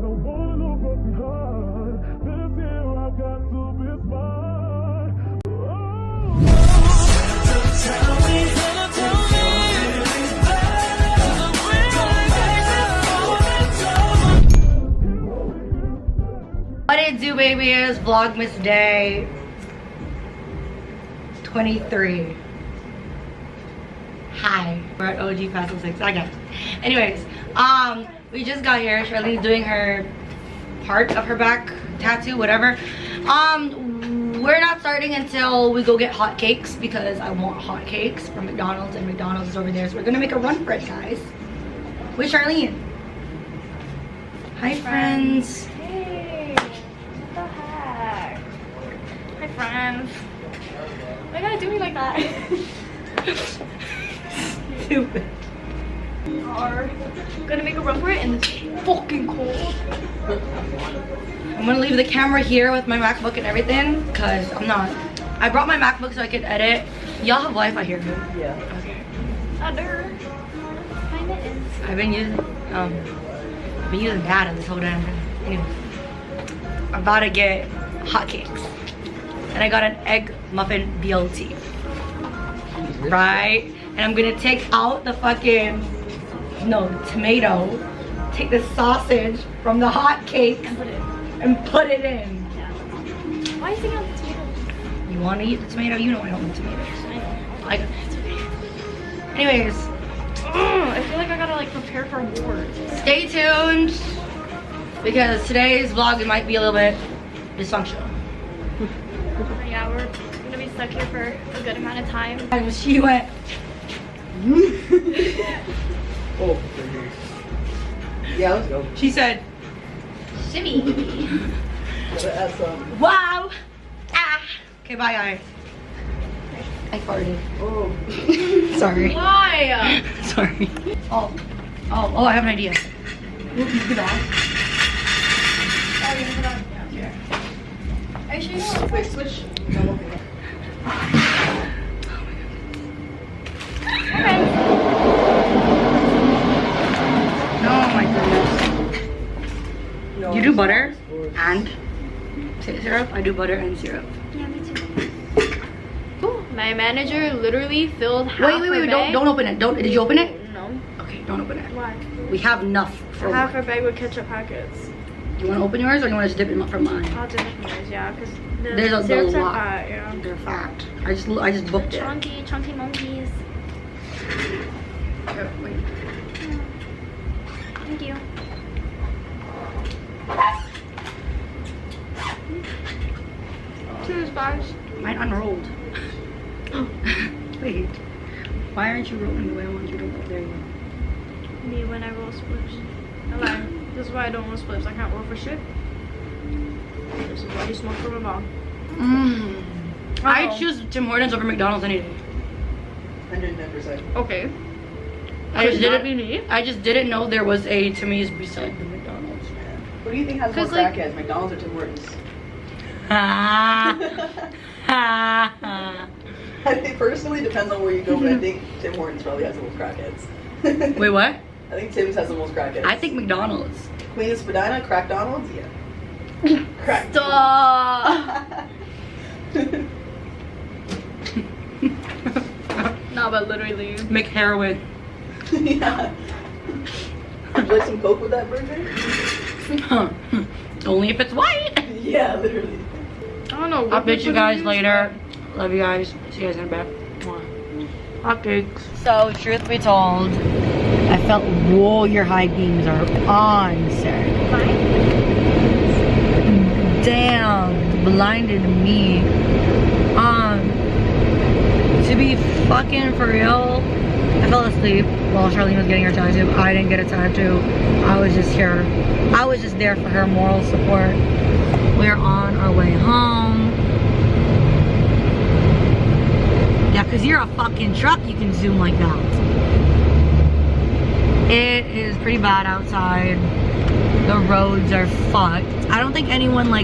don't want no broken heart. This year I got to be smart. What it do, baby? Is Vlogmas day 23. Hi, we're at OG Fast 6. I got it. Anyways, we just got here. Charlene's doing her part of her back tattoo, whatever. We're not starting until we go get hot cakes because I want hot cakes from McDonald's, and McDonald's is over there. So we're gonna make a run for it, guys. With Charlene. Hi, friends. Hi friends. Why you gotta do me like that? Stupid. We are gonna make a run for it and it's fucking cold. I'm gonna leave the camera here with my MacBook and everything because I'm not. I brought my MacBook so I could edit. Y'all have Wi-Fi here, right? Yeah. Okay. Other. Kinda is. I've been using data this whole time. Anyways, I'm about to get hotcakes. And I got an egg muffin BLT. Right? And I'm gonna take out the fucking, no, the tomato, take the sausage from the hot cakes and put it in. Yeah. Why is he on the tomato? You wanna eat the tomato? You know I don't eat tomatoes. I know. It's okay. Anyways, I feel like I gotta like prepare for war. stay tuned because today's vlog might be a little bit dysfunctional. Yeah, we're gonna be stuck here for a good amount of time. And she went, Oh, yeah, let's go. she said, Shimmy. That's wow, ah. Okay, bye guys. I farted. oh. Sorry. Why? Sorry. Oh, I have an idea. Look at that. Are you sure you don't? Wait, switch. No, okay. Oh my goodness. No, You do it's butter not, of course. and syrup? I do butter and syrup. Yeah, me too. Ooh, my manager literally filled half Wait, her bag. don't open it. Did you open it? No. Okay, don't open it. Why? We have enough for Half her bag with ketchup packets. You want to open yours or you want to just dip it from mine? I'll do it from yours, yeah, because There's a syrups are lot. fat, yeah. They're fat. I just booked it. Chunky monkeys. Here, wait. Thank you. Cheers, guys. Mine unrolled. Wait. Why aren't you rolling the way I want you to roll? There you go. Me when I roll spliffs. Okay, this is why I don't roll spliffs. I can't roll for shit. This is why you smoke from a bong. I choose Tim Hortons over McDonald's any day. 110%. Okay. I just Could not didn't. be me. I just didn't know there was a Timmy's beside the McDonald's. What do you think has more 'Cause, like- crackheads, McDonald's or Tim Hortons? Ha ha. I think personally depends on where you go, but I think Tim Hortons probably has the most crackheads. Wait, what? I think Tim's has the most crackheads. I think McDonald's. Queen Spadina, Crack Donald's, yeah. Crack. Stop. No, but literally. Make heroin. Yeah. Would you like some Coke with that burger? Only if it's white. Yeah, literally. I don't know. I'll bitch you guys later. Love you guys. See you guys in a bit. Hot cakes. So, truth be told, I felt, whoa, your high beams are on, sir. Damn, blinded me. To be fucking for real, I fell asleep while Charlene was getting her tattoo. I didn't get a tattoo. I was just here. I was just there for her moral support. We're on our way home. Yeah, because you're a fucking truck, you can zoom like that. It is pretty bad outside. The roads are fucked. I don't think anyone I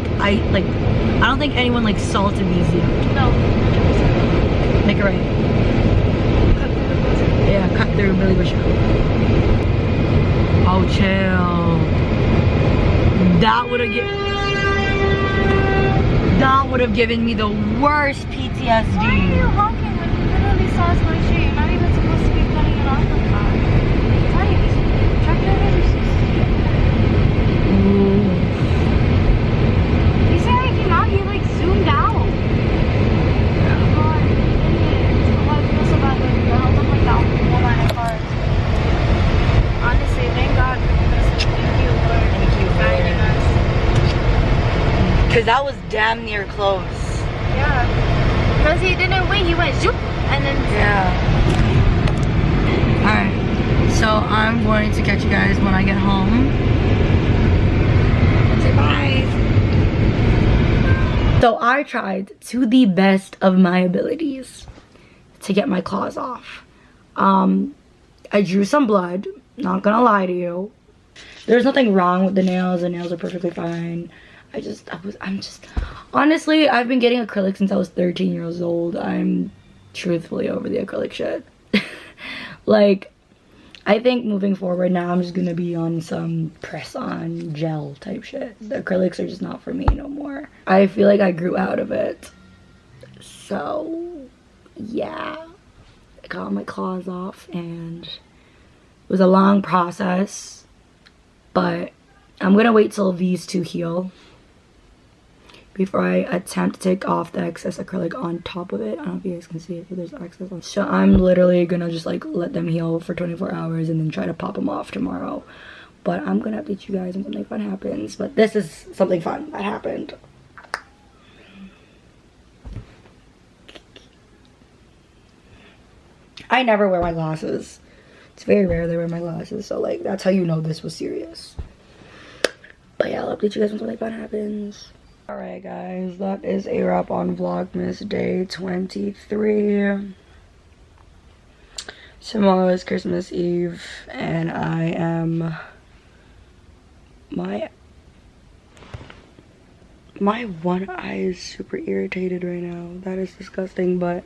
don't think anyone salted these yet. No. Make it right. Yeah, cut through Billy Bush. Oh, chill. That would have given me the worst PTSD. Why are you honking when you literally saw us going straight? You're not even supposed to be cutting it off like that. Tell you, truck drivers are so stupid. You see how he came out? He like zoomed out. Oh God, idiots. Oh, I feel so bad. Like, the held up like that whole line of cars. Honestly, thank God for this. Thank you, Lord. Thank you, for guiding Lord. us. Because that was damn near close. Yeah. Because he didn't wait, he went zoop and then Yeah. Alright. So I'm going to catch you guys when I get home. Say bye. So I tried to the best of my abilities to get my claws off. I drew some blood, not gonna lie to you. There's nothing wrong with the nails are perfectly fine. Honestly, I've been getting acrylic since I was 13 years old. I'm truthfully over the acrylic shit. Like, I think moving forward now, I'm just gonna be on some press-on gel type shit. The acrylics are just not for me no more. I feel like I grew out of it. So, yeah. I got my claws off and it was a long process. But I'm gonna wait till these two heal before I attempt to take off the excess acrylic on top of it. I don't know if you guys can see it, but there's excess on. So I'm literally gonna just like let them heal for 24 hours and then try to pop them off tomorrow. But I'm gonna update you guys when something fun happens. But this is something fun that happened. I never wear my glasses. It's very rare that I wear my glasses. So like, that's how you know this was serious. But yeah, I'll update you guys when something fun happens. Alright guys, that is a wrap on Vlogmas day 23. Tomorrow is Christmas Eve and I am... My one eye is super irritated right now. That is disgusting, but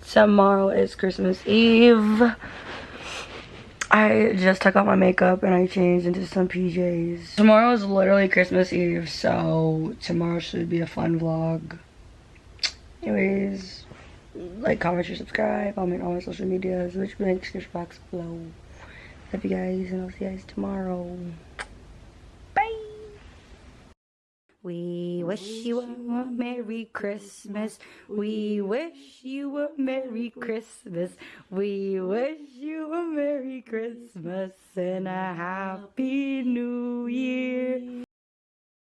tomorrow is Christmas Eve. I just took off my makeup and I changed into some PJs. Tomorrow is literally Christmas Eve, so tomorrow should be a fun vlog. Anyways, like, comment, share, subscribe, follow me on all my social medias, which link description box below. Love you guys, and I'll see you guys tomorrow. Bye! We wish you a Merry Christmas. We wish you a Merry Christmas. We wish you a Merry Christmas and a Happy New Year.